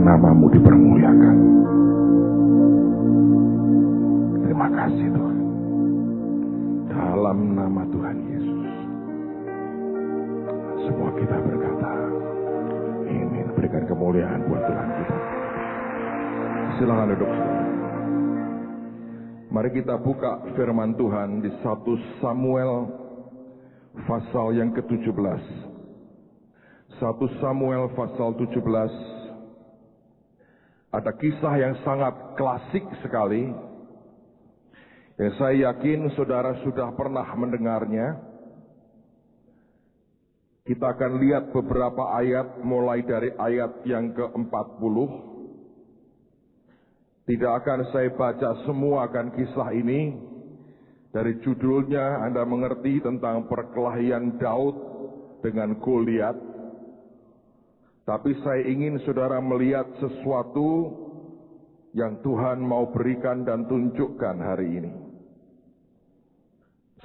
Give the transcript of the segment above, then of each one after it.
nama-Mu dipermuliakan. Terima kasih Tuhan. Dalam nama Tuhan Yesus, semua kita berkata, amin. Berikan kemuliaan buat Tuhan kita. Silakan duduk. Mari kita buka firman Tuhan di 1 Samuel pasal yang ke-17. 1 Samuel pasal 17. Ada kisah yang sangat klasik sekali, yang saya yakin saudara sudah pernah mendengarnya. Kita akan lihat beberapa ayat, mulai dari ayat yang ke-40. Tidak akan saya baca semua akan kisah ini. Dari judulnya Anda mengerti tentang perkelahian Daud dengan Goliat. Tapi saya ingin saudara melihat sesuatu yang Tuhan mau berikan dan tunjukkan hari ini.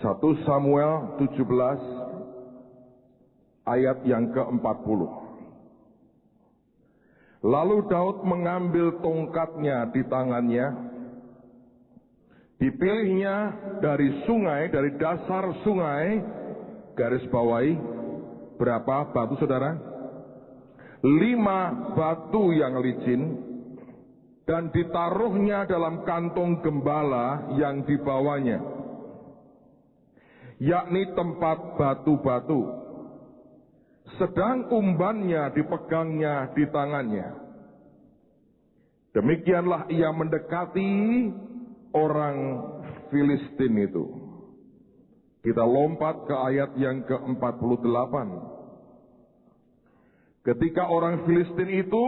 1 Samuel 17 ayat yang ke-40. Lalu Daud mengambil tongkatnya di tangannya, dipilihnya dari sungai, dari dasar sungai, garis bawahi, berapa batu saudara? 5 batu yang licin, dan ditaruhnya dalam kantong gembala yang dibawanya, yakni tempat batu-batu. Sedang umbannya dipegangnya di tangannya. Demikianlah ia mendekati orang Filistin itu. Kita lompat ke ayat yang ke-48. Ketika orang Filistin itu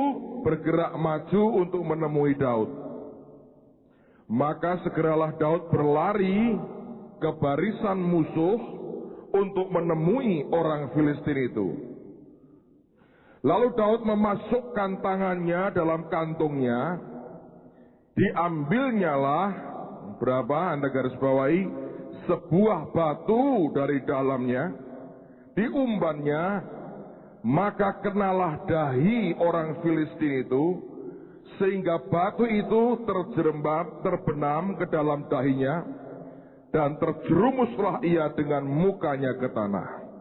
bergerak maju untuk menemui Daud, maka segeralah Daud berlari ke barisan musuh untuk menemui orang Filistin itu. Lalu Daud memasukkan tangannya dalam kantongnya, diambilnyalah, berapa Anda garis bawahi, sebuah batu dari dalamnya, diumbannya, maka kenalah dahi orang Filistin itu, sehingga batu itu terjerembab, terbenam ke dalam dahinya, dan terjerumuslah ia dengan mukanya ke tanah.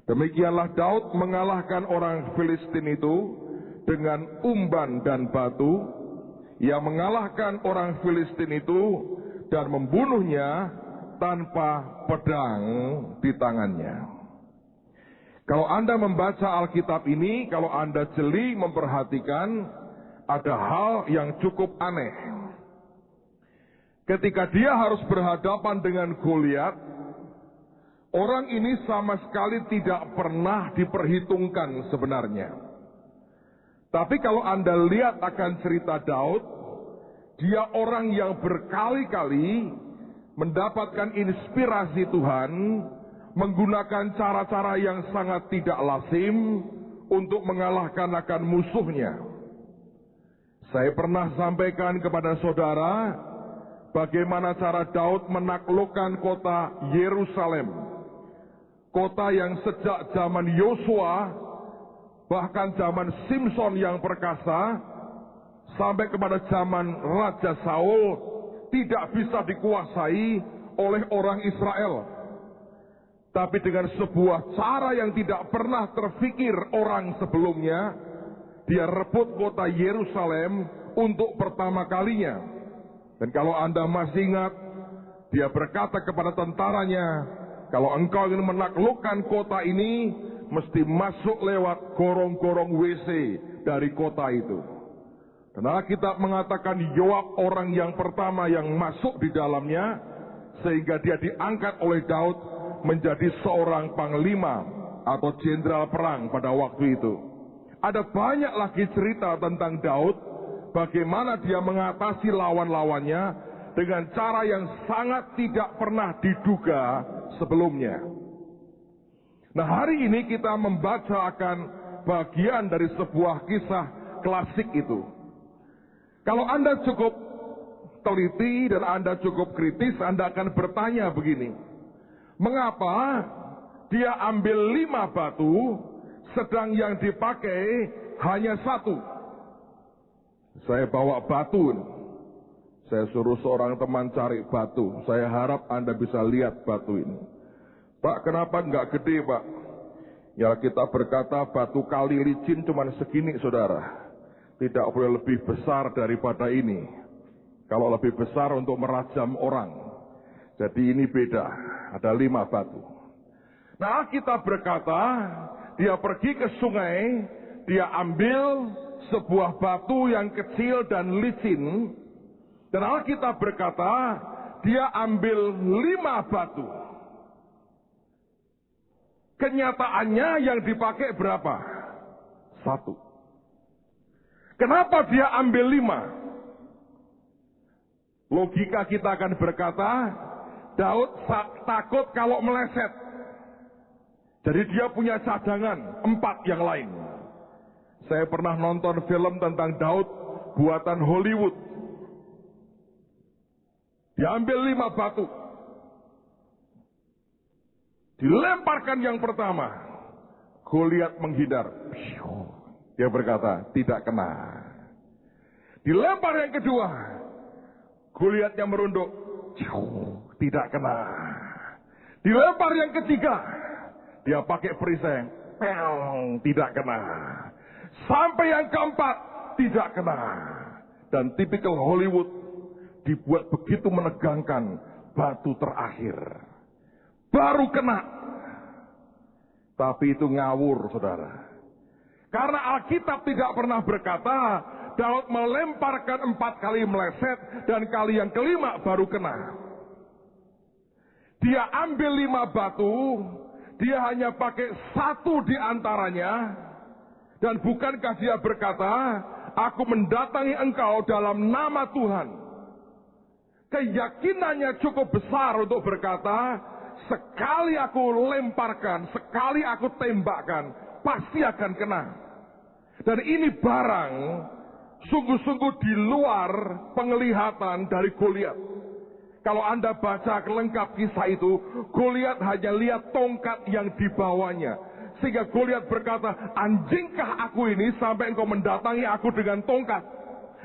Demikianlah Daud mengalahkan orang Filistin itu dengan umban dan batu. Ia mengalahkan orang Filistin itu dan membunuhnya tanpa pedang di tangannya. Kalau Anda membaca Alkitab ini, kalau Anda jeli memperhatikan, ada hal yang cukup aneh. Ketika dia harus berhadapan dengan Goliat, orang ini sama sekali tidak pernah diperhitungkan sebenarnya. Tapi kalau Anda lihat akan cerita Daud, dia orang yang berkali-kali mendapatkan inspirasi Tuhan, menggunakan cara-cara yang sangat tidak lazim untuk mengalahkan akan musuhnya. Saya pernah sampaikan kepada saudara bagaimana cara Daud menaklukkan kota Yerusalem. Kota yang sejak zaman Yosua, bahkan zaman Simpson yang perkasa, sampai kepada zaman Raja Saul, tidak bisa dikuasai oleh orang Israel. Tapi dengan sebuah cara yang tidak pernah terfikir orang sebelumnya, dia rebut kota Yerusalem untuk pertama kalinya. Dan kalau Anda masih ingat, dia berkata kepada tentaranya, kalau engkau ingin menaklukkan kota ini, mesti masuk lewat gorong-gorong WC dari kota itu. Dan Alkitab mengatakan Yoab orang yang pertama yang masuk di dalamnya, sehingga dia diangkat oleh Daud menjadi seorang panglima atau jenderal perang pada waktu itu. Ada banyak lagi cerita tentang Daud, bagaimana dia mengatasi lawan-lawannya dengan cara yang sangat tidak pernah diduga sebelumnya. Nah, hari ini kita membaca akan bagian dari sebuah kisah klasik itu. Kalau Anda cukup teliti dan Anda cukup kritis, Anda akan bertanya begini, mengapa dia ambil 5 batu, sedang yang dipakai hanya 1? Saya bawa batu. Saya suruh seorang teman cari batu. Saya harap Anda bisa lihat batu ini. Pak, kenapa enggak gede, Pak? Ya, kita berkata batu kali licin cuma segini, saudara. Tidak boleh lebih besar daripada ini. Kalau lebih besar untuk merajam orang. Jadi ini beda. Ada 5 batu. Nah, kita berkata, dia pergi ke sungai, dia ambil sebuah batu yang kecil dan licin. Dan Alkitab berkata, dia ambil 5 batu. Kenyataannya yang dipakai berapa? 1. Kenapa dia ambil 5? Logika kita akan berkata, Daud takut kalau meleset. Jadi dia punya cadangan 4 yang lain. Saya pernah nonton film tentang Daud buatan Hollywood. Diambil 5 batu. Dilemparkan yang pertama. Goliat menghindar. Dia berkata, tidak kena. Dilempar yang kedua. Goliatnya merunduk. Tidak kena. Dilempar yang ketiga. Dia pakai perisai. Tidak kena. Sampai yang keempat. Tidak kena. Dan tipikal Hollywood dibuat begitu menegangkan, batu terakhir baru kena. Tapi itu ngawur, saudara. Karena Alkitab tidak pernah berkata Daud melemparkan 4 kali meleset dan kali yang kelima baru kena. Dia ambil 5 batu, dia hanya pakai 1 di antaranya. Dan bukankah dia berkata, aku mendatangi engkau dalam nama Tuhan. Keyakinannya cukup besar untuk berkata, sekali aku lemparkan, sekali aku tembakkan, pasti akan kena. Dan ini barang sungguh-sungguh di luar penglihatan dari Goliat. Kalau Anda baca lengkap kisah itu, Goliat hanya lihat tongkat yang dibawanya. Sehingga Goliat berkata, anjingkah aku ini sampai engkau mendatangi aku dengan tongkat?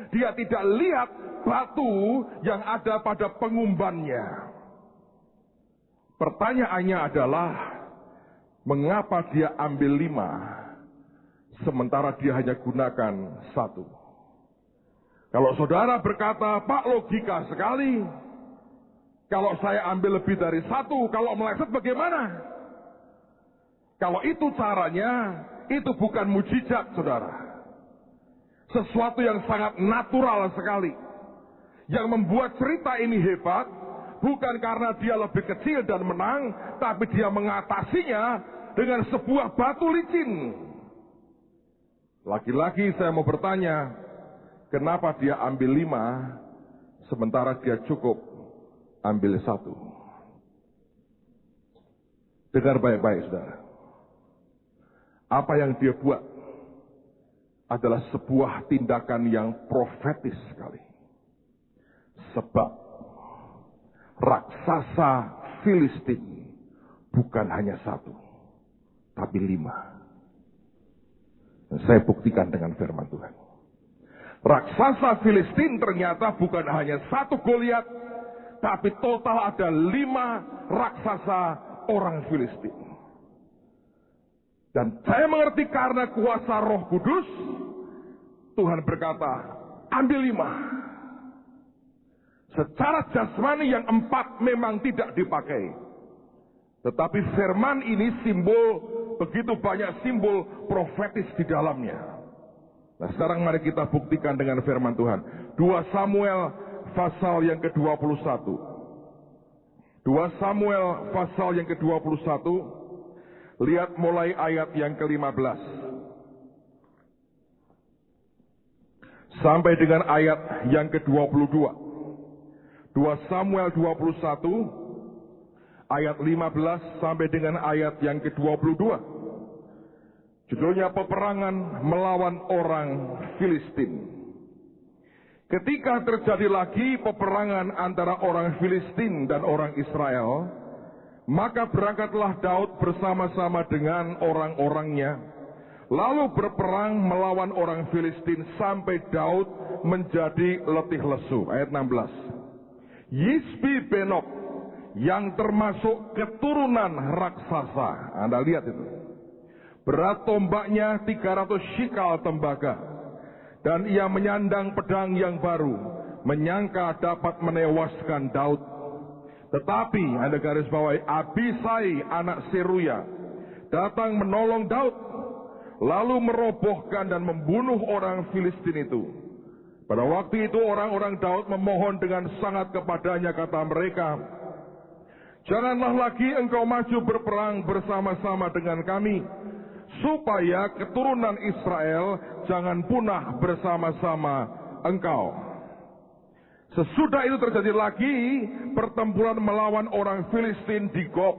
Dia tidak lihat batu yang ada pada pengumbannya. Pertanyaannya adalah, mengapa dia ambil 5, sementara dia hanya gunakan 1? Kalau saudara berkata, Pak, logika sekali. Kalau saya ambil lebih dari 1, kalau meleset bagaimana? Kalau itu caranya, itu bukan mujizat, saudara. Sesuatu yang sangat natural sekali. Yang membuat cerita ini hebat, bukan karena dia lebih kecil dan menang, tapi dia mengatasinya dengan sebuah batu licin. Lagi-lagi saya mau bertanya, kenapa dia ambil 5, sementara dia cukup ambil 1? Dengar baik-baik, saudara. Apa yang dia buat adalah sebuah tindakan yang profetis sekali. Sebab raksasa Filistin bukan hanya 1, tapi 5. Dan saya buktikan dengan firman Tuhan. Raksasa Filistin ternyata bukan hanya 1 Goliat, tapi total ada 5 raksasa orang Filistin. Dan saya mengerti karena kuasa Roh Kudus, Tuhan berkata, ambil 5. Secara jasmani yang 4 memang tidak dipakai. Tetapi firman ini simbol, begitu banyak simbol profetis di dalamnya. Nah, sekarang mari kita buktikan dengan firman Tuhan. 2 Samuel pasal yang ke-21. 2 Samuel pasal yang ke-21. Lihat mulai ayat yang ke-15. Sampai dengan ayat yang ke-22. 2 Samuel 21 ayat 15 sampai dengan ayat yang ke-22. Judulnya peperangan melawan orang Filistin. Ketika terjadi lagi peperangan antara orang Filistin dan orang Israel, maka berangkatlah Daud bersama-sama dengan orang-orangnya, lalu berperang melawan orang Filistin sampai Daud menjadi letih lesu. Ayat 16. Yisbi Benob yang termasuk keturunan raksasa. Anda lihat itu. Berat tombaknya 300 shikal tembaga. Dan ia menyandang pedang yang baru, menyangka dapat menewaskan Daud. Tetapi, Anda garis bawahi, Abisai anak Seruya datang menolong Daud, lalu merobohkan dan membunuh orang Filistin itu. Pada waktu itu orang-orang Daud memohon dengan sangat kepadanya, kata mereka, janganlah lagi engkau maju berperang bersama-sama dengan kami, supaya keturunan Israel jangan punah bersama-sama engkau. Sesudah itu terjadi lagi pertempuran melawan orang Filistin di Gob.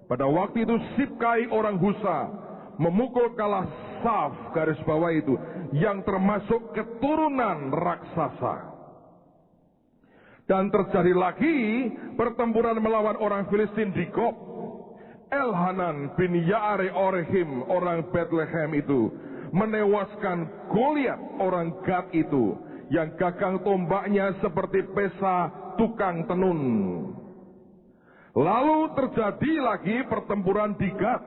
Pada waktu itu Sibkai orang Husa memukul kalah Saf, garis bawah itu, yang termasuk keturunan raksasa. Dan terjadi lagi pertempuran melawan orang Filistin di Gob. Elhanan bin Yaare Orehim orang Bethlehem itu menewaskan Goliat orang Gad itu, yang gagang tombaknya seperti pesa tukang tenun. Lalu terjadi lagi pertempuran di Gad.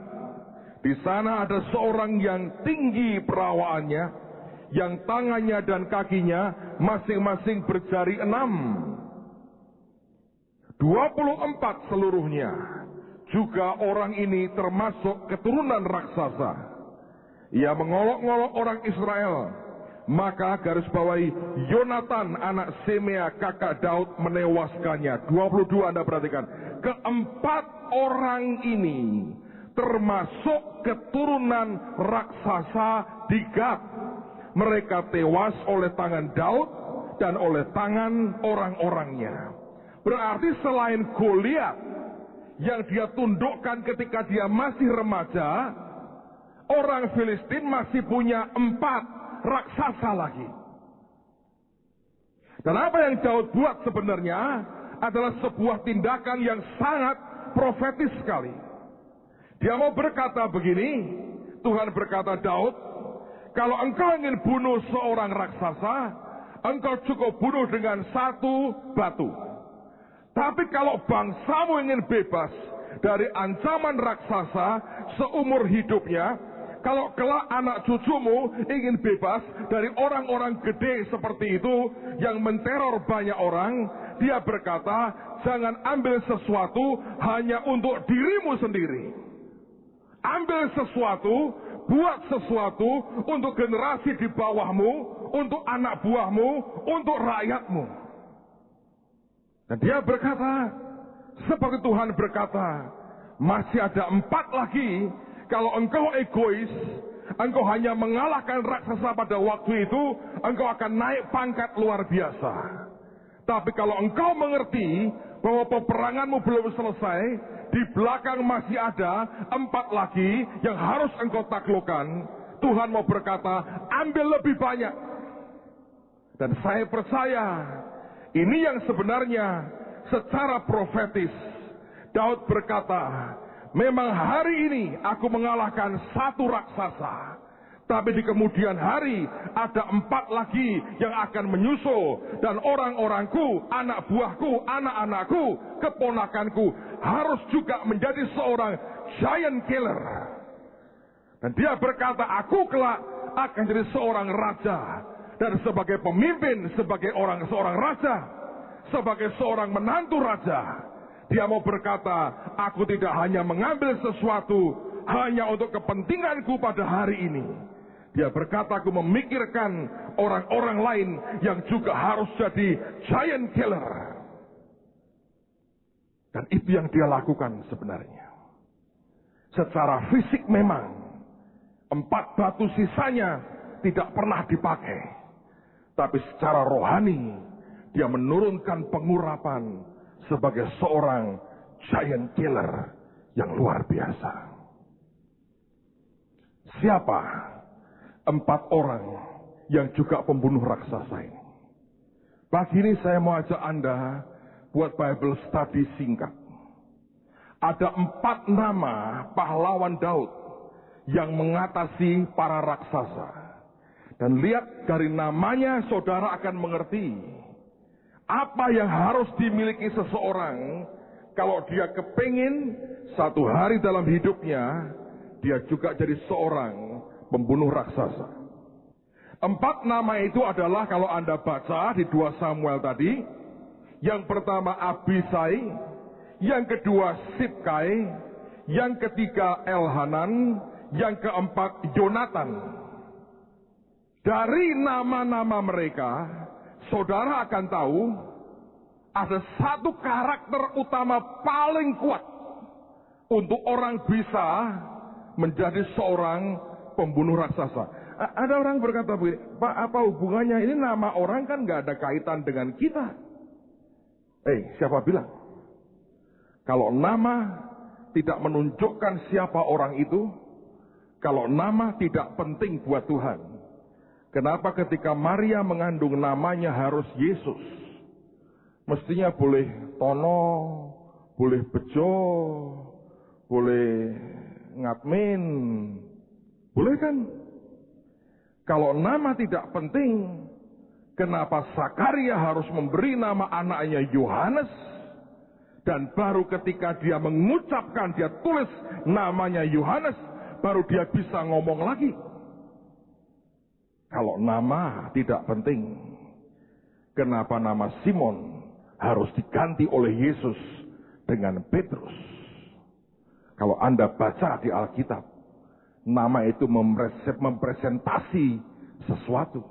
Di sana ada seorang yang tinggi perawaannya, yang tangannya dan kakinya masing-masing berjari 6. 24 seluruhnya. Juga orang ini termasuk keturunan raksasa. Ia mengolok-ngolok orang Israel. Maka garis bawahi, Yonatan anak Semea kakak Daud menewaskannya. 22 Anda perhatikan. Keempat orang ini termasuk keturunan raksasa di Gad. Mereka tewas oleh tangan Daud dan oleh tangan orang-orangnya. Berarti selain Goliat yang dia tundukkan ketika dia masih remaja, orang Filistin masih punya 4 raksasa lagi. Dan apa yang Daud buat sebenarnya adalah sebuah tindakan yang sangat profetis sekali. Dia mau berkata begini, Tuhan berkata, Daud, kalau engkau ingin bunuh seorang raksasa, engkau cukup bunuh dengan 1 batu. Tapi kalau bangsamu ingin bebas dari ancaman raksasa seumur hidupnya, kalau kelak anak cucumu ingin bebas dari orang-orang gede seperti itu yang menteror banyak orang, dia berkata, jangan ambil sesuatu hanya untuk dirimu sendiri. Ambil sesuatu, buat sesuatu untuk generasi di bawahmu, untuk anak buahmu, untuk rakyatmu. Dan dia berkata, seperti Tuhan berkata, masih ada 4 lagi. Kalau engkau egois, engkau hanya mengalahkan raksasa pada waktu itu, engkau akan naik pangkat luar biasa. Tapi kalau engkau mengerti bahwa peperanganmu belum selesai, di belakang masih ada 4 lagi yang harus engkau taklukkan, Tuhan mau berkata, ambil lebih banyak. Dan saya percaya, ini yang sebenarnya secara profetis Daud berkata, memang hari ini aku mengalahkan 1 raksasa, tapi di kemudian hari ada 4 lagi yang akan menyusul, dan orang-orangku, anak buahku, anak-anakku, keponakanku harus juga menjadi seorang giant killer. Dan dia berkata, aku kelak akan jadi seorang raja. Dan sebagai pemimpin, sebagai seorang raja, sebagai seorang menantu raja, dia mau berkata, aku tidak hanya mengambil sesuatu hanya untuk kepentinganku pada hari ini. Dia berkata, aku memikirkan orang-orang lain yang juga harus jadi giant killer. Dan itu yang dia lakukan sebenarnya. Secara fisik memang 4 batu sisanya tidak pernah dipakai. Tapi secara rohani, dia menurunkan pengurapan sebagai seorang giant killer yang luar biasa. Siapa 4 orang yang juga pembunuh raksasa ini? Pagi ini saya mau ajak Anda buat Bible study singkat. Ada 4 nama pahlawan Daud yang mengatasi para raksasa. Dan lihat dari namanya saudara akan mengerti apa yang harus dimiliki seseorang kalau dia kepingin satu hari dalam hidupnya dia juga jadi seorang pembunuh raksasa. 4 nama itu adalah kalau Anda baca di 2 Samuel tadi, yang pertama Abisai, yang kedua Sibkai, yang ketiga Elhanan, yang keempat Yonatan. Dari nama-nama mereka, saudara akan tahu ada satu karakter utama paling kuat untuk orang bisa menjadi seorang pembunuh raksasa. Ada orang berkata begini, Pak, apa hubungannya? Ini nama orang kan gak ada kaitan dengan kita. Siapa bilang? Kalau nama tidak menunjukkan siapa orang itu, kalau nama tidak penting buat Tuhan, kenapa ketika Maria mengandung namanya harus Yesus? Mestinya boleh Tono, boleh Bejo, boleh Ngatmin, boleh kan? Kalau nama tidak penting, kenapa Zakaria harus memberi nama anaknya Yohanes? Dan baru ketika dia mengucapkan, dia tulis namanya Yohanes, baru dia bisa ngomong lagi. Kalau nama tidak penting, kenapa nama Simon harus diganti oleh Yesus dengan Petrus? Kalau Anda baca di Alkitab, nama itu mempresentasi sesuatu.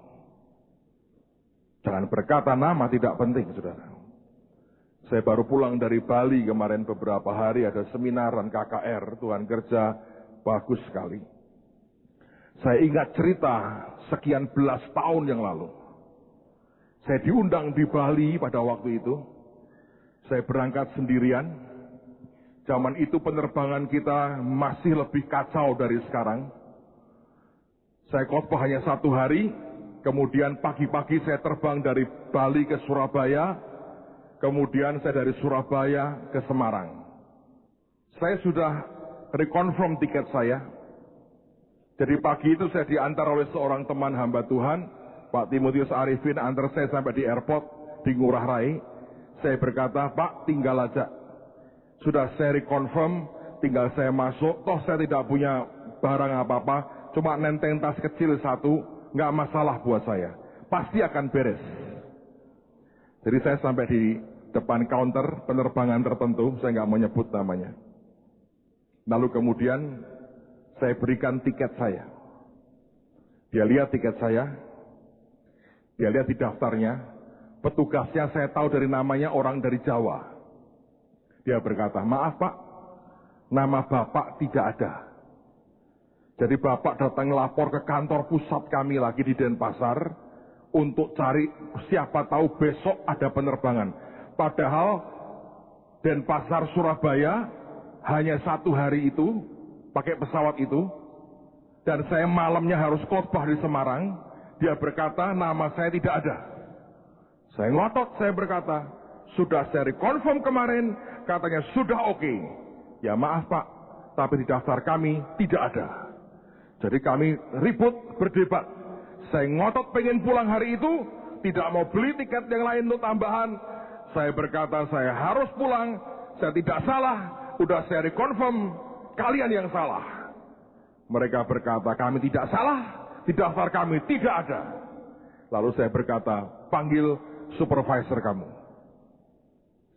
Jangan berkata nama tidak penting, saudara. Saya baru pulang dari Bali kemarin beberapa hari, ada seminaran KKR, Tuhan kerja bagus sekali. Saya ingat cerita sekian belas tahun yang lalu. Saya diundang di Bali pada waktu itu. Saya berangkat sendirian. Zaman itu penerbangan kita masih lebih kacau dari sekarang. Saya khotbah hanya 1 hari, kemudian pagi-pagi saya terbang dari Bali ke Surabaya, kemudian saya dari Surabaya ke Semarang. Saya sudah reconfirm tiket saya. Jadi pagi itu saya diantar oleh seorang teman hamba Tuhan, Pak Timotius Arifin, antar saya sampai di airport di Ngurah Rai. Saya berkata, Pak, tinggal aja. Sudah saya reconfirm, tinggal saya masuk, toh saya tidak punya barang apa-apa, cuma nenteng tas kecil 1, nggak masalah buat saya. Pasti akan beres. Jadi saya sampai di depan counter penerbangan tertentu, saya nggak mau nyebut namanya. Lalu kemudian saya berikan tiket saya. Dia lihat tiket saya, dia lihat di daftarnya, petugasnya saya tahu dari namanya orang dari Jawa. Dia berkata, maaf Pak, nama Bapak tidak ada. Jadi Bapak datang lapor ke kantor pusat kami lagi di Denpasar untuk cari siapa tahu besok ada penerbangan. Padahal Denpasar Surabaya hanya 1 hari itu, pakai pesawat itu. Dan saya malamnya harus khotbah di Semarang. Dia berkata, nama saya tidak ada. Saya ngotot, saya berkata, sudah saya reconfirm kemarin, katanya sudah oke. Ya maaf Pak, tapi di daftar kami tidak ada. Jadi kami ribut, berdebat. Saya ngotot pengen pulang hari itu, tidak mau beli tiket yang lain untuk tambahan. Saya berkata saya harus pulang, saya tidak salah, udah saya reconfirm, kalian yang salah. Mereka berkata kami tidak salah, di daftar kami tidak ada. Lalu saya berkata, panggil supervisor kamu.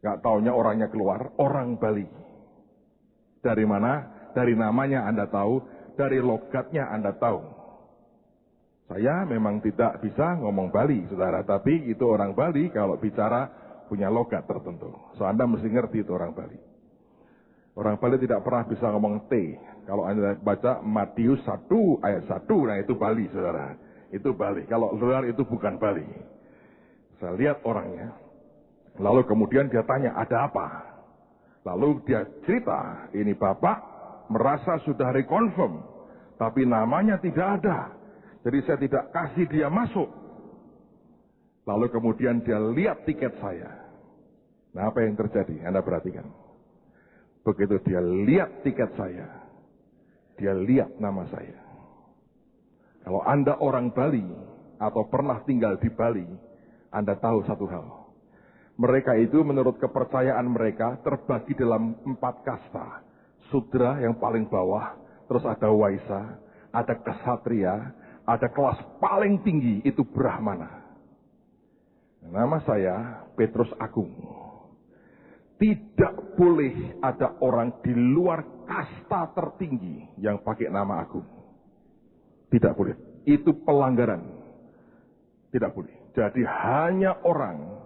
Gak taunya orangnya keluar, orang Bali. Dari mana? Dari namanya Anda tahu, dari logatnya Anda tahu. Saya memang tidak bisa ngomong Bali, saudara. Tapi itu orang Bali kalau bicara punya logat tertentu. So Anda mesti ngerti itu orang Bali. Orang Bali tidak pernah bisa ngomong T. Kalau Anda baca Matius 1 ayat 1, nah itu Bali, saudara. Itu Bali. Kalau luar itu bukan Bali. Saya lihat orangnya. Lalu kemudian dia tanya, ada apa? Lalu dia cerita, ini Bapak merasa sudah reconfirm, tapi namanya tidak ada. Jadi saya tidak kasih dia masuk. Lalu kemudian dia lihat tiket saya. Nah apa yang terjadi? Anda perhatikan. Begitu dia lihat tiket saya, Dia lihat nama saya. Kalau Anda orang Bali atau pernah tinggal di Bali, Anda tahu satu hal. Mereka itu menurut kepercayaan mereka terbagi dalam 4 kasta. Sudra yang paling bawah, terus ada Waisa, ada Ksatria, ada kelas paling tinggi, itu Brahmana. Nama saya Petrus Agung. Tidak boleh ada orang di luar kasta tertinggi yang pakai nama Agung. Tidak boleh. Itu pelanggaran. Tidak boleh. Jadi hanya orang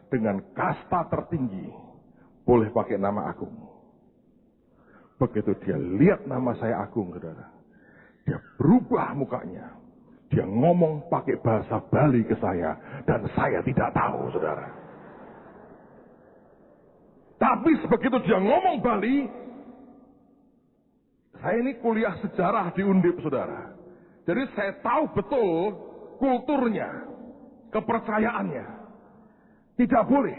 dengan kasta tertinggi boleh pakai nama Agung. Begitu dia lihat nama saya Agung, saudara, dia berubah mukanya. Dia ngomong pakai bahasa Bali ke saya, dan saya tidak tahu, saudara. Tapi begitu dia ngomong Bali, saya ini kuliah sejarah di Undip, saudara. Jadi saya tahu betul kulturnya, kepercayaannya. Tidak boleh.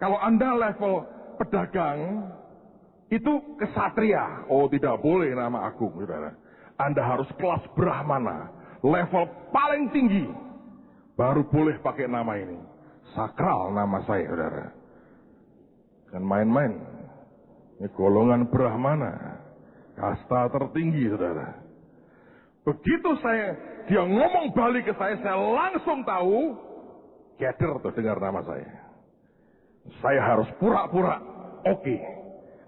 Kalau Anda level pedagang, itu kesatria. Oh, tidak boleh nama Agung, saudara. Anda harus kelas Brahmana, level paling tinggi, baru boleh pakai nama ini. Sakral nama saya, saudara. Jangan main-main. Ini golongan Brahmana, kasta tertinggi, saudara. Begitu dia ngomong Bali ke saya langsung tahu, gather tuh dengar nama saya. Saya harus pura-pura oke.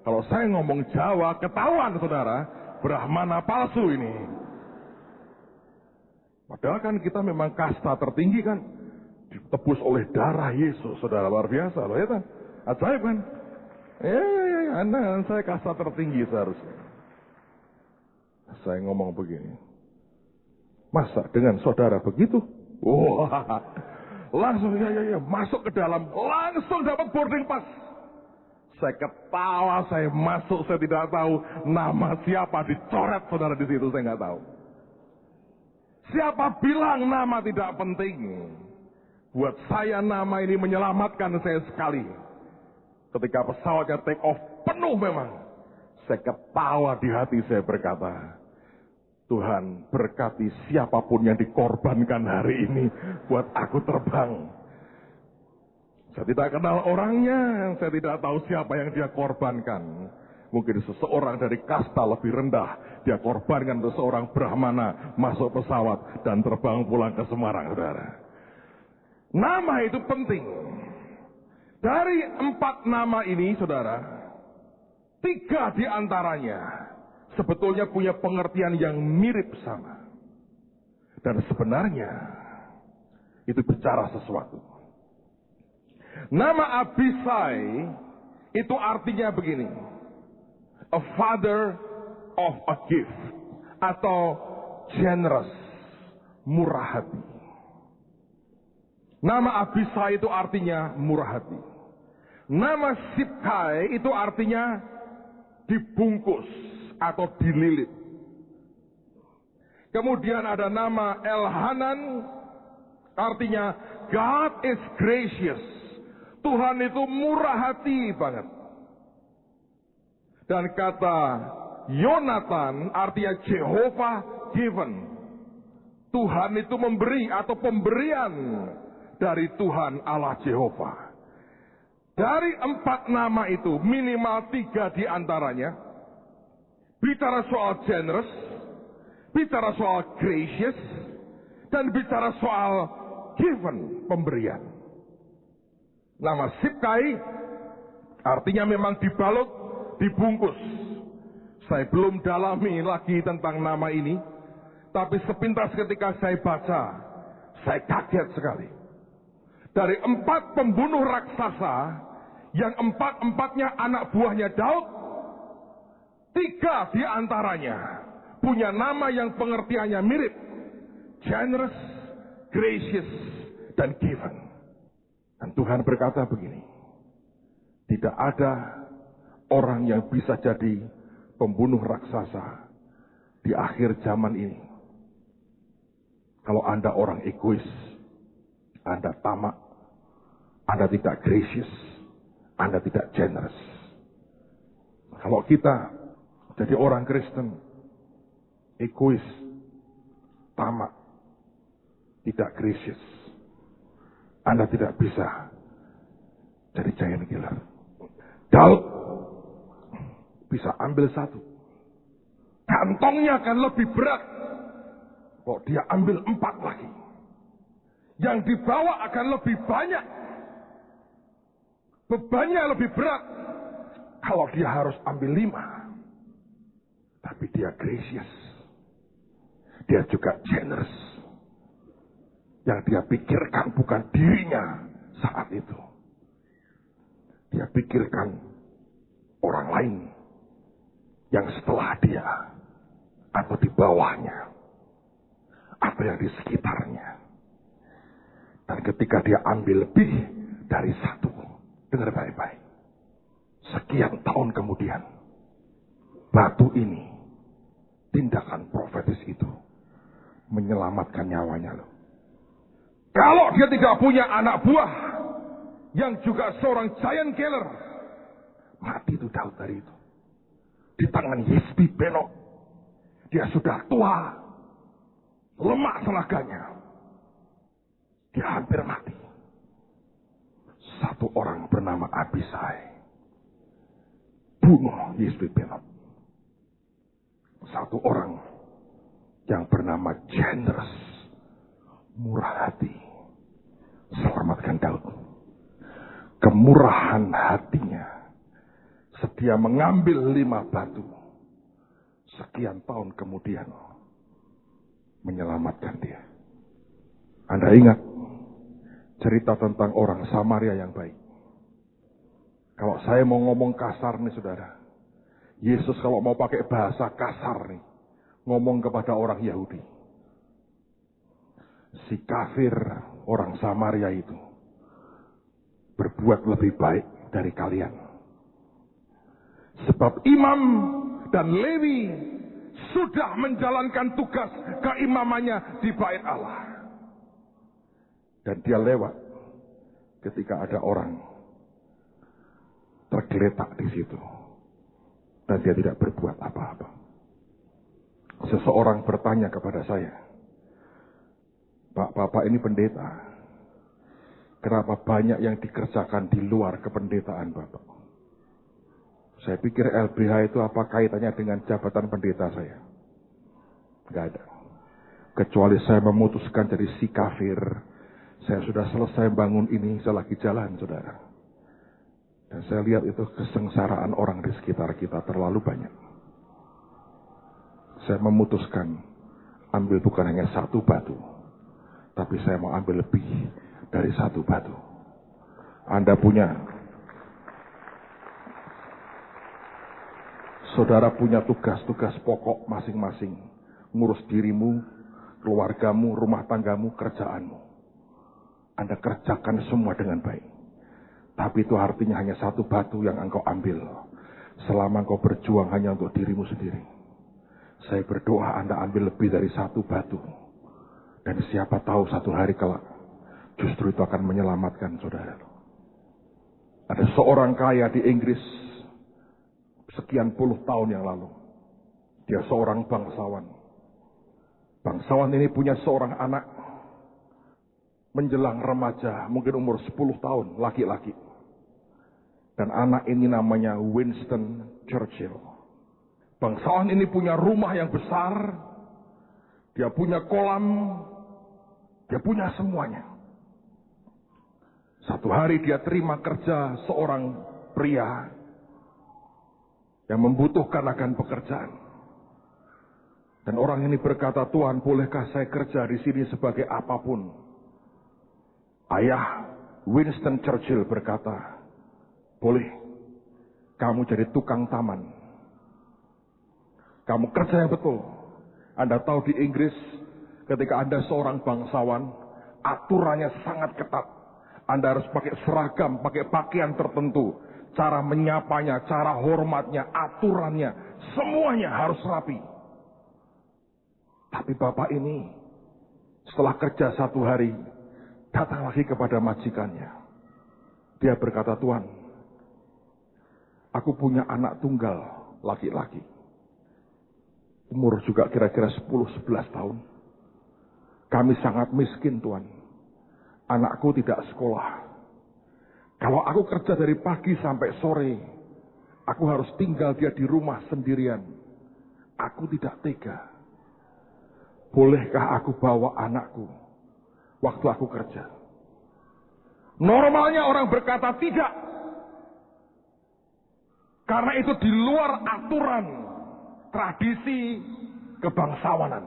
Kalau saya ngomong Jawa, ketahuan, saudara, Brahmana palsu ini. Padahal kan kita memang kasta tertinggi kan, ditebus oleh darah Yesus, saudara, luar biasa loh ya kan. Ajaib kan? Saya kasta tertinggi seharusnya. Saya ngomong begini. Masa dengan saudara begitu? Wah, langsung ya, masuk ke dalam, langsung dapat boarding pass. Saya ketawa, saya masuk, saya tidak tahu nama siapa dicoret, saudara, di situ, saya nggak tahu. Siapa bilang nama tidak penting? Buat saya nama ini menyelamatkan saya sekali. Ketika pesawatnya take off penuh memang, saya ketawa di hati, saya berkata, Tuhan berkati siapapun yang dikorbankan hari ini buat aku terbang. Saya tidak kenal orangnya, saya tidak tahu siapa yang dia korbankan. Mungkin seseorang dari kasta lebih rendah, dia korbankan untuk seorang Brahmana masuk pesawat dan terbang pulang ke Semarang, saudara. Nama itu penting. Dari 4 nama ini, saudara, 3 di antaranya sebetulnya punya pengertian yang mirip sama. Dan sebenarnya itu bicara sesuatu. Nama Abisai itu artinya begini. A father of a gift. Atau generous, murah hati. Nama Abisai itu artinya murah hati. Nama Sipkai itu artinya dibungkus atau dililit. Kemudian ada nama Elhanan, artinya God is gracious. Tuhan itu murah hati banget. Dan kata Yonatan artinya Jehovah given. Tuhan itu memberi atau pemberian dari Tuhan Allah Jehovah. Dari 4 nama itu minimal 3 di antaranya bicara soal generous, bicara soal gracious, dan bicara soal given, pemberian. Nama Sipkai artinya memang dibalut, dibungkus. Saya belum dalami lagi tentang nama ini, tapi sepintas ketika saya baca, saya kaget sekali. Dari 4 pembunuh raksasa, yang 4-empatnya anak buahnya Daud, 3 di antaranya punya nama yang pengertiannya mirip. Generous, gracious, dan given. Dan Tuhan berkata begini, tidak ada orang yang bisa jadi pembunuh raksasa di akhir zaman ini. Kalau Anda orang egois, Anda tamak, Anda tidak gracious, Anda tidak generous. Kalau kita jadi orang Kristen, egois, tamak, tidak gracious. Anda tidak bisa jadi giant killer. Daud bisa ambil satu. Kantongnya akan lebih berat. Kok dia ambil 4 lagi. Yang dibawa akan lebih banyak. Bebannya lebih berat. Kalau dia harus ambil 5. Tapi dia gracious. Dia juga generous. Yang dia pikirkan bukan dirinya saat itu. Dia pikirkan orang lain yang setelah dia atau di bawahnya atau yang di sekitarnya. Dan ketika dia ambil lebih dari 1, dengar baik-baik, sekian tahun kemudian batu ini, tindakan profetis itu menyelamatkan nyawanya loh. Kalau dia tidak punya anak buah yang juga seorang giant killer, mati itu Daud dari itu. Di tangan Yesbi Benok. Dia sudah tua, lemah tenaganya. Dia hampir mati. Satu orang bernama Abisai bunuh Yesbi Benok. Satu orang yang bernama generous, murah hati, selamatkan Daud. Kemurahan hatinya, sedia mengambil 5 batu. Sekian tahun kemudian menyelamatkan dia. Anda ingat cerita tentang orang Samaria yang baik. Kalau saya mau ngomong kasar nih saudara, Yesus kalau mau pakai bahasa kasar nih, ngomong kepada orang Yahudi. Si kafir orang Samaria itu berbuat lebih baik dari kalian. Sebab imam dan Lewi sudah menjalankan tugas keimamannya di bait Allah. Dan dia lewat ketika ada orang tergeletak di situ. Dan dia tidak berbuat apa-apa. Seseorang bertanya kepada saya, Pak, Bapak ini pendeta. Kenapa banyak yang dikerjakan di luar kependetaan Bapak? Saya pikir LBH itu apa kaitannya dengan jabatan pendeta saya? Enggak ada. Kecuali saya memutuskan jadi si kafir. Saya sudah selesai bangun ini, saya lagi jalan, saudara. Dan saya lihat itu kesengsaraan orang di sekitar kita terlalu banyak. Saya memutuskan ambil bukan hanya 1 batu, tapi saya mau ambil lebih dari 1 batu. Saudara punya tugas-tugas pokok masing-masing. Ngurus dirimu, keluargamu, rumah tanggamu, kerjaanmu. Anda kerjakan semua dengan baik. Tapi itu artinya hanya 1 batu yang engkau ambil. Selama engkau berjuang hanya untuk dirimu sendiri. Saya berdoa Anda ambil lebih dari 1 batu. Dan siapa tahu satu hari kelak, justru itu akan menyelamatkan saudara. Ada seorang kaya di Inggris, sekian puluh tahun yang lalu. Dia seorang bangsawan. Bangsawan ini punya seorang anak, menjelang remaja, mungkin umur 10 tahun, laki-laki. Dan anak ini namanya Winston Churchill. Bangsawan ini punya rumah yang besar, dia punya kolam, dia punya semuanya. Satu hari dia terima kerja seorang pria yang membutuhkan akan pekerjaan. Dan orang ini berkata, Tuhan, bolehkah saya kerja di sini sebagai apapun? Ayah Winston Churchill berkata, boleh, kamu jadi tukang taman. Kamu kerja yang betul. Anda tahu di Inggris, ketika Anda seorang bangsawan, aturannya sangat ketat. Anda harus pakai seragam, pakai pakaian tertentu. Cara menyapanya, cara hormatnya, aturannya, semuanya harus rapi. Tapi bapak ini, setelah kerja 1 hari, datang lagi kepada majikannya. Dia berkata, Tuhan, aku punya anak tunggal, laki-laki. Umur juga kira-kira 10-11 tahun. Kami sangat miskin, Tuhan. Anakku tidak sekolah. Kalau aku kerja dari pagi sampai sore, aku harus tinggal dia di rumah sendirian. Aku tidak tega. Bolehkah aku bawa anakku waktu aku kerja? Normalnya orang berkata tidak. Karena itu di luar aturan tradisi kebangsawanan.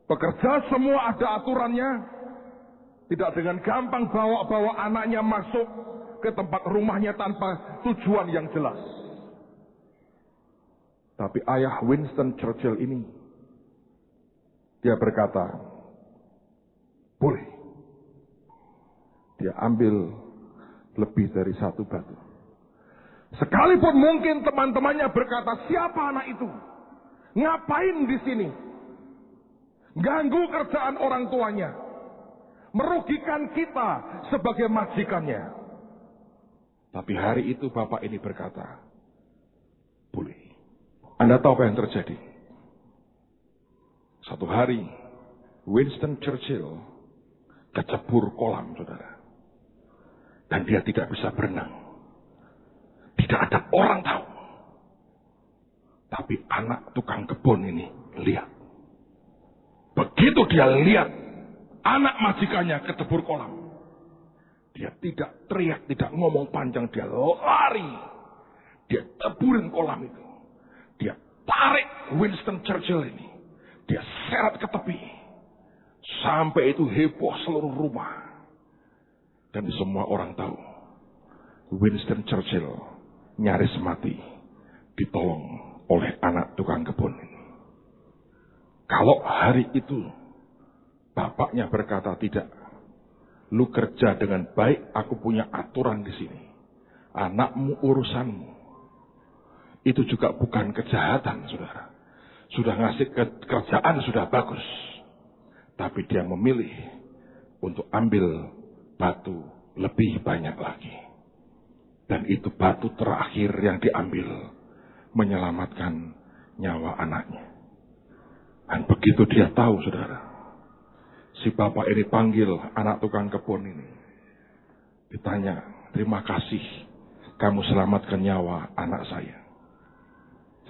Pekerja semua ada aturannya. Tidak dengan gampang bawa anaknya masuk ke tempat rumahnya tanpa tujuan yang jelas. Tapi ayah Winston Churchill ini, dia berkata, boleh. Dia ambil lebih dari satu batu. Sekalipun mungkin teman-temannya berkata, siapa anak itu? Ngapain di sini? Ganggu kerjaan orang tuanya. Merugikan kita sebagai majikannya. Tapi hari itu bapak ini berkata, boleh. Anda tahu apa yang terjadi? Satu hari, Winston Churchill kecebur kolam, saudara. Dan dia tidak bisa berenang. Tidak ada orang tahu. Tapi anak tukang kebun ini lihat. Begitu dia lihat anak majikannya kecebur kolam, dia tidak teriak, tidak ngomong panjang, dia lari. Dia ceburin kolam itu. Dia tarik Winston Churchill ini. Dia seret ke tepi. Sampai itu heboh seluruh rumah. Dan semua orang tahu Winston Churchill nyaris mati ditolong oleh anak tukang kebun ini. Kalau hari itu bapaknya berkata, tidak, lu kerja dengan baik, aku punya aturan di sini. Anakmu urusanmu. Itu juga bukan kejahatan, saudara. Sudah ngasih kerjaan, sudah bagus. Tapi dia memilih untuk ambil batu lebih banyak lagi. Dan itu batu terakhir yang diambil menyelamatkan nyawa anaknya. Dan begitu dia tahu, saudara, si bapak ini panggil anak tukang kebun ini. Ditanya, terima kasih kamu selamatkan nyawa anak saya.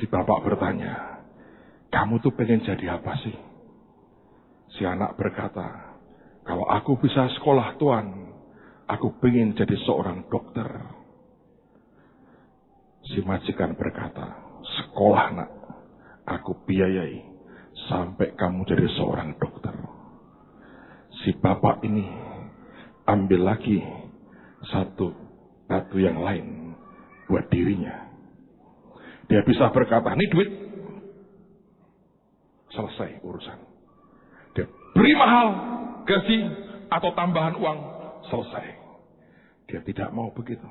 Si bapak bertanya, kamu tuh pengen jadi apa sih? Si anak berkata, kalau aku bisa sekolah Tuhan, aku pengen jadi seorang dokter. Si majikan berkata, sekolah nak, aku biayai sampai kamu jadi seorang dokter. Si bapak ini ambil lagi satu batu yang lain buat dirinya. Dia bisa berkata, ini duit. Selesai urusan. Dia beri mahal, gaji, atau tambahan uang, selesai. Dia tidak mau begitu.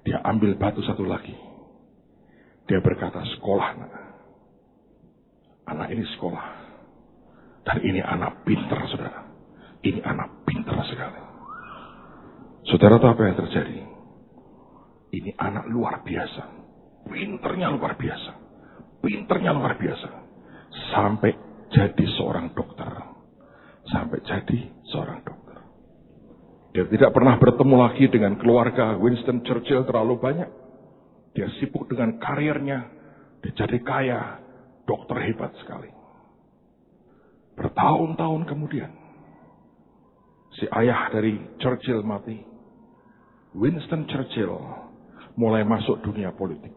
Dia ambil batu satu lagi. Dia berkata, sekolah nak. Anak ini sekolah. Dan ini anak pintar, saudara. Ini anak pintar sekali. Saudara tahu apa yang terjadi? Ini anak luar biasa. Pinternya luar biasa. Pinternya luar biasa. Sampai jadi seorang dokter. Sampai jadi seorang dokter. Dia tidak pernah bertemu lagi dengan keluarga Winston Churchill terlalu banyak. Dia sibuk dengan karirnya. Dia jadi kaya. Dokter hebat sekali. Bertahun-tahun kemudian, si ayah dari Churchill mati. Winston Churchill mulai masuk dunia politik.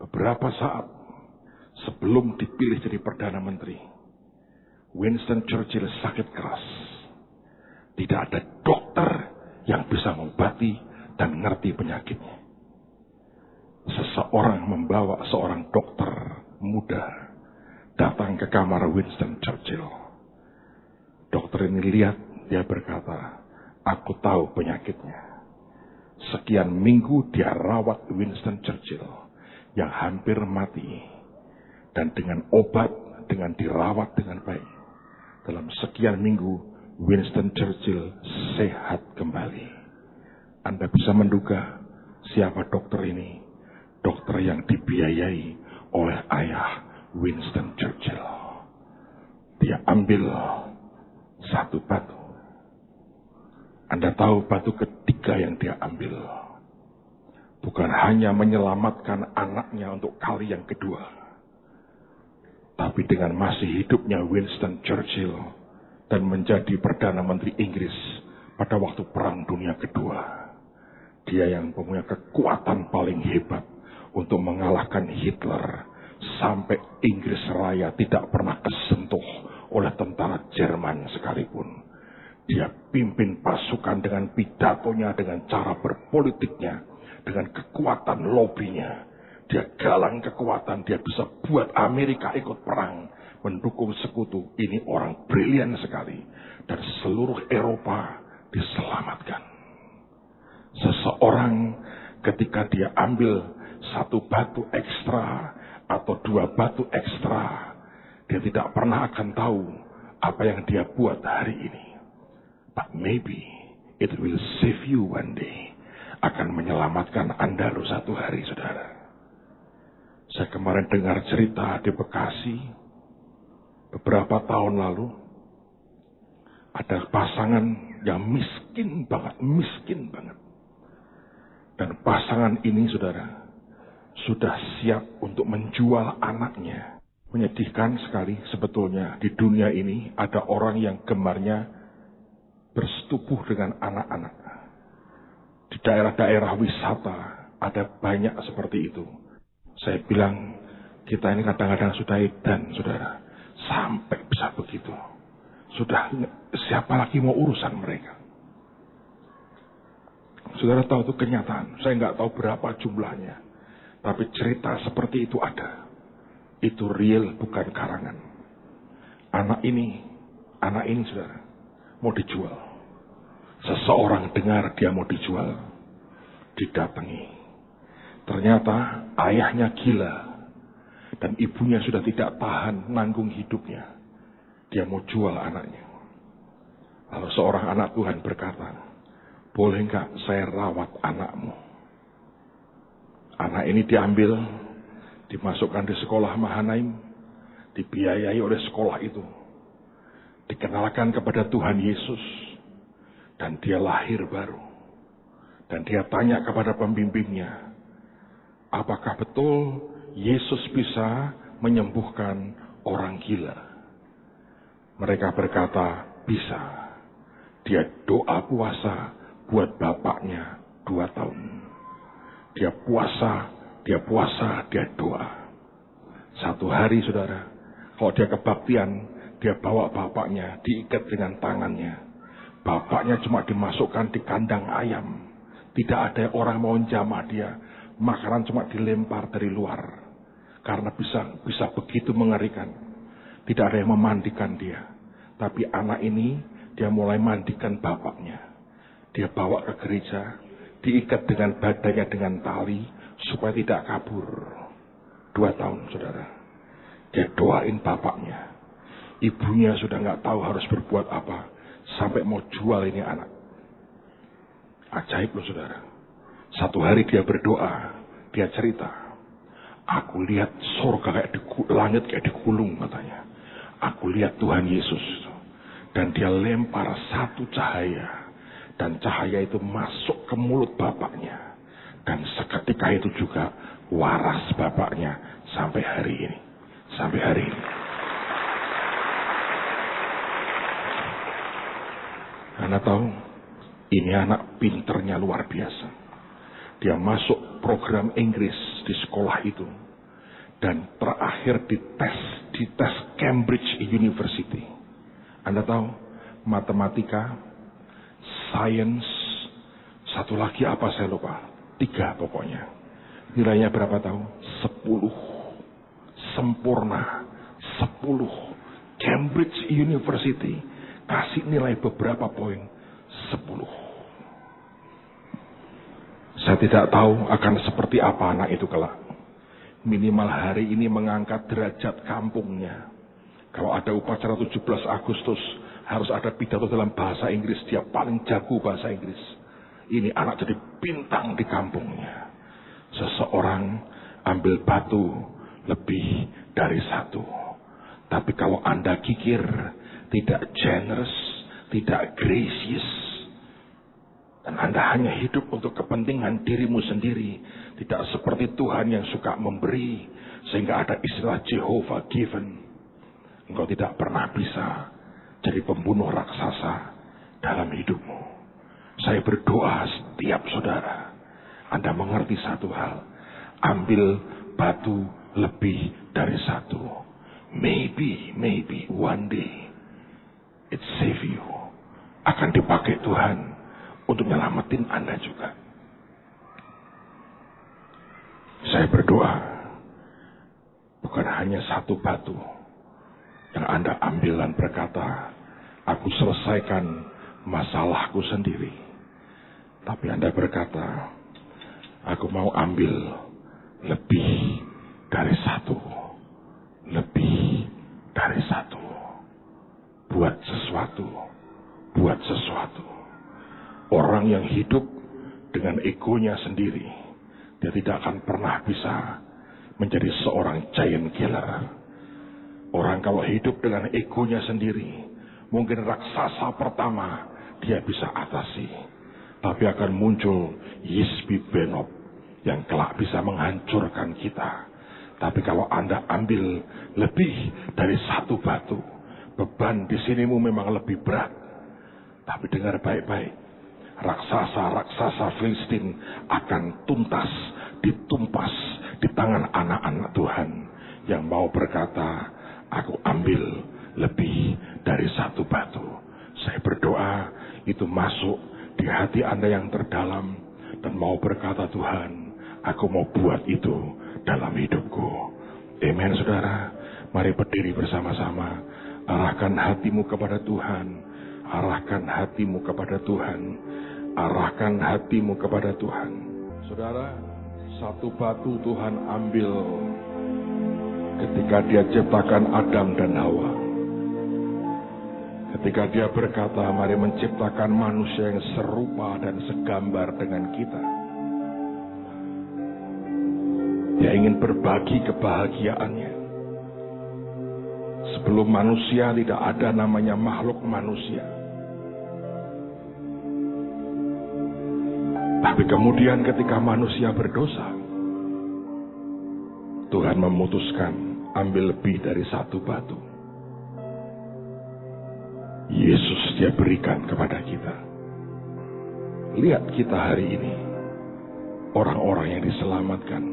Beberapa saat sebelum dipilih jadi Perdana Menteri, Winston Churchill sakit keras. Tidak ada dokter yang bisa mengobati dan mengerti penyakitnya. Seseorang membawa seorang dokter muda datang ke kamar Winston Churchill. Dokter ini lihat, dia berkata, aku tahu penyakitnya. Sekian minggu dia rawat Winston Churchill yang hampir mati. Dan dengan obat, dengan dirawat dengan baik. Dalam sekian minggu, Winston Churchill sehat kembali. Anda bisa menduga siapa dokter ini? Dokter yang dibiayai oleh ayah Winston Churchill. Dia ambil satu batu. Anda tahu batu ketiga yang dia ambil bukan hanya menyelamatkan anaknya untuk kali yang kedua, tapi dengan masih hidupnya Winston Churchill dan menjadi Perdana Menteri Inggris pada waktu Perang Dunia Kedua. Dia yang punya kekuatan paling hebat untuk mengalahkan Hitler sampai Inggris Raya tidak pernah kesentuh oleh tentara Jerman sekalipun. Dia pimpin pasukan dengan pidatonya, dengan cara berpolitiknya, dengan kekuatan lobbynya. Dia galang kekuatan, dia bisa buat Amerika ikut perang, mendukung sekutu. Ini orang brilian sekali. Dan seluruh Eropa diselamatkan. Seseorang ketika dia ambil satu batu ekstra atau dua batu ekstra, dia tidak pernah akan tahu apa yang dia buat hari ini. But maybe it will save you one day. Akan menyelamatkan Anda suatu hari, saudara. Saya kemarin dengar cerita di Bekasi, beberapa tahun lalu, ada pasangan yang miskin banget. Dan pasangan ini, saudara, sudah siap untuk menjual anaknya. Menyedihkan sekali sebetulnya di dunia ini ada orang yang gemarnya bersetubuh dengan anak-anak. Di daerah-daerah wisata ada banyak seperti itu. Saya bilang, kita ini kadang-kadang sudah edan, saudara. Sampai bisa begitu. Sudah, siapa lagi mau urusan mereka? Saudara tahu itu kenyataan. Saya nggak tahu berapa jumlahnya. Tapi cerita seperti itu ada. Itu real, bukan karangan. Anak ini saudara, mau dijual. Seseorang dengar dia mau dijual, didatangi. Ternyata ayahnya gila dan ibunya sudah tidak tahan nanggung hidupnya. Dia mau jual anaknya. Lalu seorang anak Tuhan berkata, boleh enggak saya rawat anakmu? Anak ini diambil, dimasukkan di sekolah Mahanaim, dibiayai oleh sekolah itu, dikenalkan kepada Tuhan Yesus. Dan dia lahir baru. Dan dia tanya kepada pembimbingnya, apakah betul Yesus bisa menyembuhkan orang gila? Mereka berkata, bisa. Dia doa puasa buat bapaknya 2 tahun. Dia puasa, dia doa. Satu hari, saudara, kalau dia kebaktian, dia bawa bapaknya, diikat dengan tangannya. Bapaknya cuma dimasukkan di kandang ayam. Tidak ada orang mau jamah dia. Makanan cuma dilempar dari luar. Karena bisa begitu mengerikan. Tidak ada yang memandikan dia. Tapi anak ini, dia mulai mandikan bapaknya. Dia bawa ke gereja, diikat dengan badannya dengan tali, supaya tidak kabur. 2 tahun, saudara. Dia doain bapaknya. Ibunya sudah nggak tahu harus berbuat apa. Sampai mau jual ini anak. Ajaib loh, saudara. Satu hari dia berdoa, dia cerita, aku lihat surga kayak langit kayak digulung, katanya. Aku lihat Tuhan Yesus. Dan dia lempar satu cahaya. Dan cahaya itu masuk ke mulut bapaknya. Dan seketika itu juga waras bapaknya sampai hari ini. Sampai hari ini. Anda tahu, ini anak pinternya luar biasa. Dia masuk program Inggris di sekolah itu. Dan terakhir di tes Cambridge University. Anda tahu, matematika, sains, satu lagi apa saya lupa. 3 pokoknya. Nilainya berapa tahu? 10. Sempurna. 10. Cambridge University kasih nilai beberapa poin 10. Saya tidak tahu akan seperti apa anak itu kelak. Minimal hari ini mengangkat derajat kampungnya. Kalau ada upacara 17 Agustus, harus ada pidato dalam bahasa Inggris. Dia paling jago bahasa Inggris. Ini anak jadi bintang di kampungnya. Seseorang ambil batu, lebih dari satu. Tapi kalau Anda kikir, tidak generous, tidak gracious, dan Anda hanya hidup untuk kepentingan dirimu sendiri, tidak seperti Tuhan yang suka memberi, sehingga ada istilah Jehovah given, engkau tidak pernah bisa jadi pembunuh raksasa dalam hidupmu. Saya berdoa setiap saudara, Anda mengerti satu hal, ambil batu lebih dari satu. Maybe one day it save you. Akan dipakai Tuhan untuk nyelamatin Anda juga. Saya berdoa, bukan hanya satu batu yang Anda ambil dan berkata, aku selesaikan masalahku sendiri. Tapi Anda berkata, aku mau ambil lebih dari satu. Lebih dari satu. Buat sesuatu. Orang yang hidup dengan egonya sendiri, dia tidak akan pernah bisa menjadi seorang giant killer. Orang kalau hidup dengan egonya sendiri, mungkin raksasa pertama dia bisa atasi, tapi akan muncul Yisbi Benob yang kelak bisa menghancurkan kita. Tapi kalau Anda ambil lebih dari satu batu, beban di sinimu memang lebih berat. Tapi dengar baik-baik, raksasa-raksasa Filistin akan tuntas, ditumpas di tangan anak-anak Tuhan yang mau berkata, aku ambil lebih dari satu batu. Saya berdoa itu masuk di hati Anda yang terdalam dan mau berkata, Tuhan, aku mau buat itu dalam hidupku. Amen, saudara. Mari berdiri bersama-sama. Arahkan hatimu kepada Tuhan. Arahkan hatimu kepada Tuhan. Arahkan hatimu kepada Tuhan. Saudara, satu batu Tuhan ambil ketika dia ciptakan Adam dan Hawa. Ketika dia berkata, mari menciptakan manusia yang serupa dan segambar dengan kita. Dia ingin berbagi kebahagiaannya. Sebelum manusia tidak ada namanya makhluk manusia. Tapi kemudian ketika manusia berdosa, Tuhan memutuskan ambil lebih dari satu batu. Yesus dia berikan kepada kita. Lihat kita hari ini, orang-orang yang diselamatkan,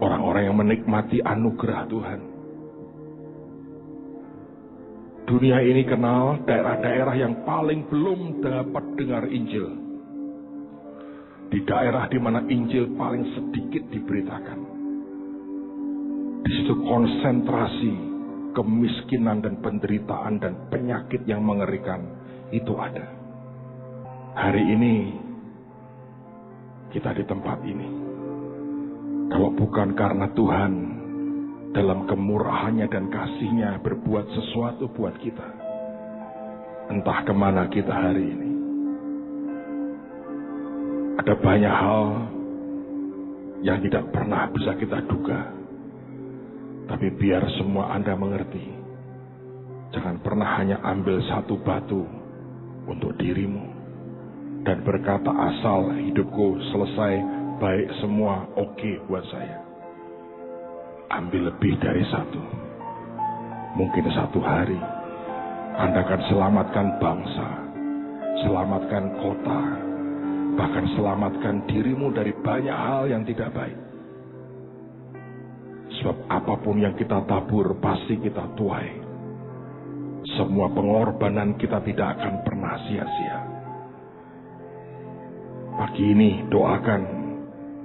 orang-orang yang menikmati anugerah Tuhan. Dunia ini kenal daerah-daerah yang paling belum dapat dengar Injil. Di daerah di mana Injil paling sedikit diberitakan. Di situ konsentrasi kemiskinan dan penderitaan dan penyakit yang mengerikan itu ada. Hari ini kita di tempat ini. Kalau bukan karena Tuhan dalam kemurahannya dan kasihnya berbuat sesuatu buat kita, entah kemana kita hari ini. Ada banyak hal yang tidak pernah bisa kita duga. Tapi biar semua Anda mengerti, jangan pernah hanya ambil satu batu untuk dirimu dan berkata asal hidupku selesai, baik semua, oke buat saya. Ambil lebih dari satu. Mungkin satu hari Anda akan selamatkan bangsa, selamatkan kota, bahkan selamatkan dirimu dari banyak hal yang tidak baik. Sebab apapun yang kita tabur pasti kita tuai. Semua pengorbanan kita tidak akan pernah sia-sia. Pagi ini doakan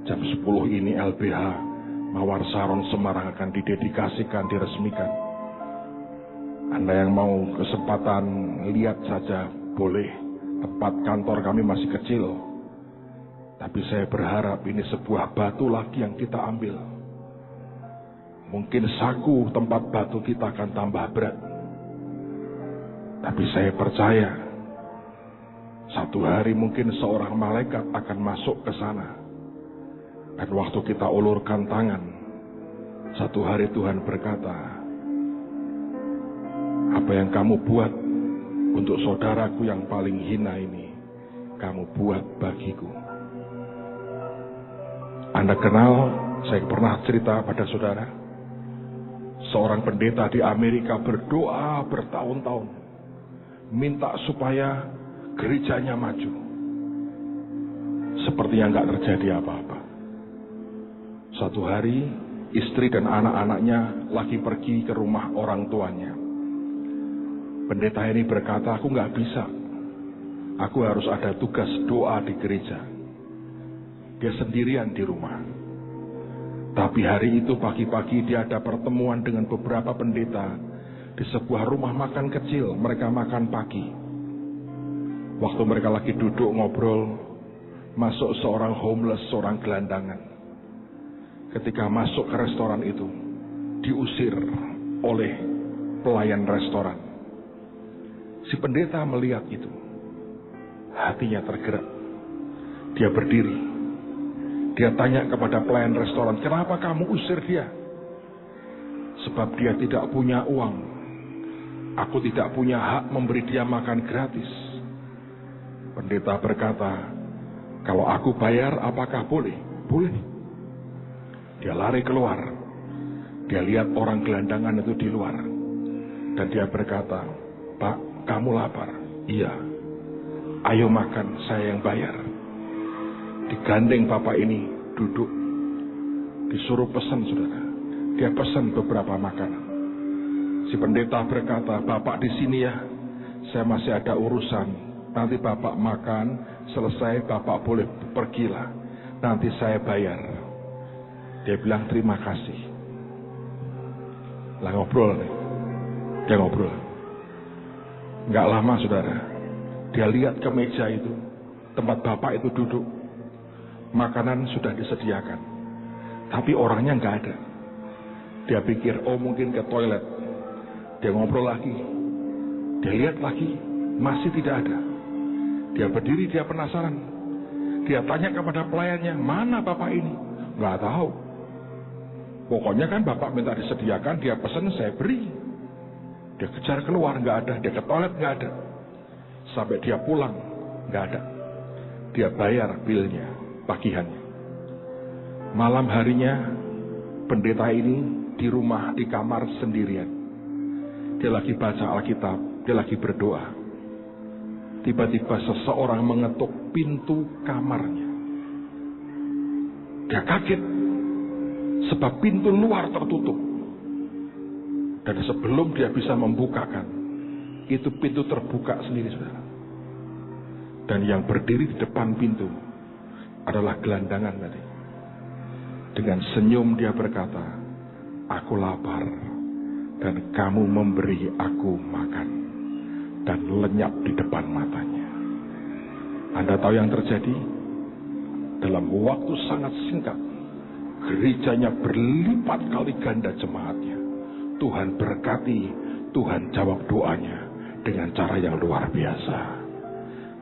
jam 10 ini LBH Mawar Saron Semarang akan didedikasikan, diresmikan. Anda yang mau kesempatan lihat saja boleh. Tempat kantor kami masih kecil. Tapi saya berharap ini sebuah batu lagi yang kita ambil. Mungkin saku tempat batu kita akan tambah berat. Tapi saya percaya satu hari mungkin seorang malaikat akan masuk ke sana. Dan waktu kita ulurkan tangan, Satu hari Tuhan berkata, apa yang kamu buat untuk saudaraku yang paling hina ini, kamu buat bagiku. Anda kenal, saya pernah cerita pada saudara, seorang pendeta di Amerika berdoa bertahun-tahun, minta supaya gerejanya maju. Sepertinya nggak terjadi apa-apa. Satu hari, istri dan anak-anaknya lagi pergi ke rumah orang tuanya. Pendeta ini berkata, aku nggak bisa. Aku harus ada tugas doa di gereja. Dia sendirian di rumah. Tapi hari itu pagi-pagi dia ada pertemuan dengan beberapa pendeta di sebuah rumah makan kecil. Mereka makan pagi. Waktu mereka lagi duduk ngobrol, masuk seorang homeless, seorang gelandangan. Ketika masuk ke restoran itu, diusir oleh pelayan restoran. Si pendeta melihat itu, hatinya tergerak. Dia berdiri. Dia tanya kepada pelayan restoran, kenapa kamu usir dia? Sebab dia tidak punya uang. Aku tidak punya hak memberi dia makan gratis. Pendeta berkata, kalau aku bayar apakah boleh? Boleh. Dia lari keluar. Dia lihat orang gelandangan itu di luar. Dan dia berkata, Pak, kamu lapar? Iya. Ayo makan, saya yang bayar. Digandeng bapak ini duduk. Disuruh pesan, saudara. Dia pesan beberapa makanan. Si pendeta berkata, Bapak di sini ya. Saya masih ada urusan. Nanti Bapak makan, selesai Bapak boleh pergilah. Nanti saya bayar. Dia bilang terima kasih. Lah ngobrol nih. Dia ngobrol. Nggak lama saudara. Dia lihat ke meja itu. Tempat Bapak itu duduk. Makanan sudah disediakan. Tapi orangnya nggak ada. Dia pikir, oh mungkin ke toilet. Dia ngobrol lagi. Dia lihat lagi. Masih tidak ada. Dia berdiri, dia penasaran. Dia tanya kepada pelayannya, mana Bapak ini? Nggak tahu. Pokoknya kan Bapak minta disediakan, dia pesan, saya beri. Dia kejar keluar, nggak ada. Dia ke toilet, nggak ada. Sampai dia pulang, nggak ada. Dia bayar bilnya, tagihannya. Malam harinya, pendeta ini di rumah, di kamar sendirian. Dia lagi baca Alkitab, dia lagi berdoa. Tiba-tiba seseorang mengetuk pintu kamarnya. Dia kaget, sebab pintu luar tertutup. Dan sebelum dia bisa membukakan, itu pintu terbuka sendiri, saudara. Dan yang berdiri di depan pintu adalah gelandangan tadi. Dengan senyum dia berkata, aku lapar dan kamu memberi aku makan. Dan lenyap di depan matanya. Anda tahu yang terjadi? Dalam waktu sangat singkat, gerejanya berlipat kali ganda jemaatnya. Tuhan berkati, Tuhan jawab doanya dengan cara yang luar biasa.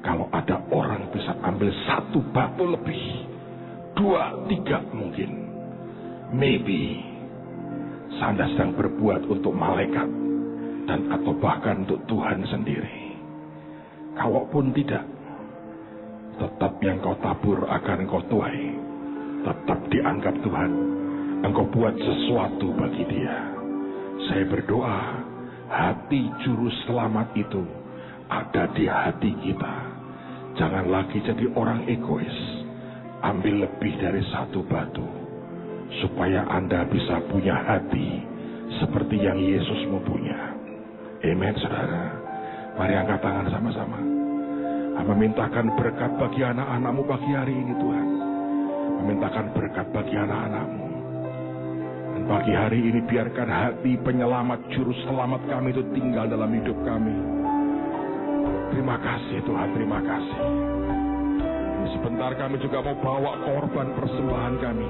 Kalau ada orang bisa ambil satu batu lebih, 2, 3 mungkin, maybe Anda sedang berbuat untuk malaikat dan atau bahkan untuk Tuhan sendiri. Kalaupun tidak, tetap yang kau tabur akan kau tuai. Tetap dianggap Tuhan, engkau buat sesuatu bagi dia. Saya berdoa, hati juru selamat itu ada di hati kita. Jangan lagi jadi orang egois. Ambil lebih dari satu batu, supaya Anda bisa punya hati seperti yang Yesus mempunyai. Amen, saudara. Mari angkat tangan sama-sama. Memintakan berkat bagi anak-anakmu pagi hari ini, Tuhan. Memintakan berkat bagi anak-anakmu. Dan pagi hari ini biarkan hati penyelamat, juru selamat kami itu tinggal dalam hidup kami. Terima kasih Tuhan, terima kasih. Ini sebentar kami juga mau bawa korban persembahan kami.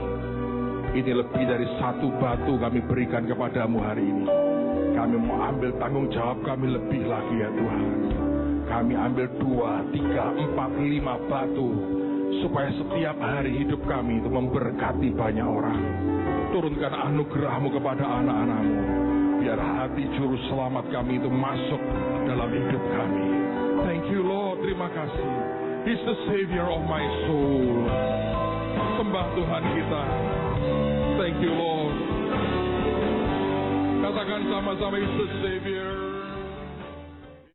Ini lebih dari satu batu kami berikan kepadamu hari ini. Kami mau ambil tanggung jawab kami lebih lagi ya Tuhan. Kami ambil 2, 3, 4, 5 batu. Supaya setiap hari hidup kami itu memberkati banyak orang. turunkan anugerah-Mu kepada anak-anak-Mu. Biar hati juru selamat kami itu masuk dalam hidup kami. Thank you Lord, terima kasih. He's the Savior of my soul. Sembah Tuhan kita. Thank you Lord. Katakan sama-sama, He's the Savior.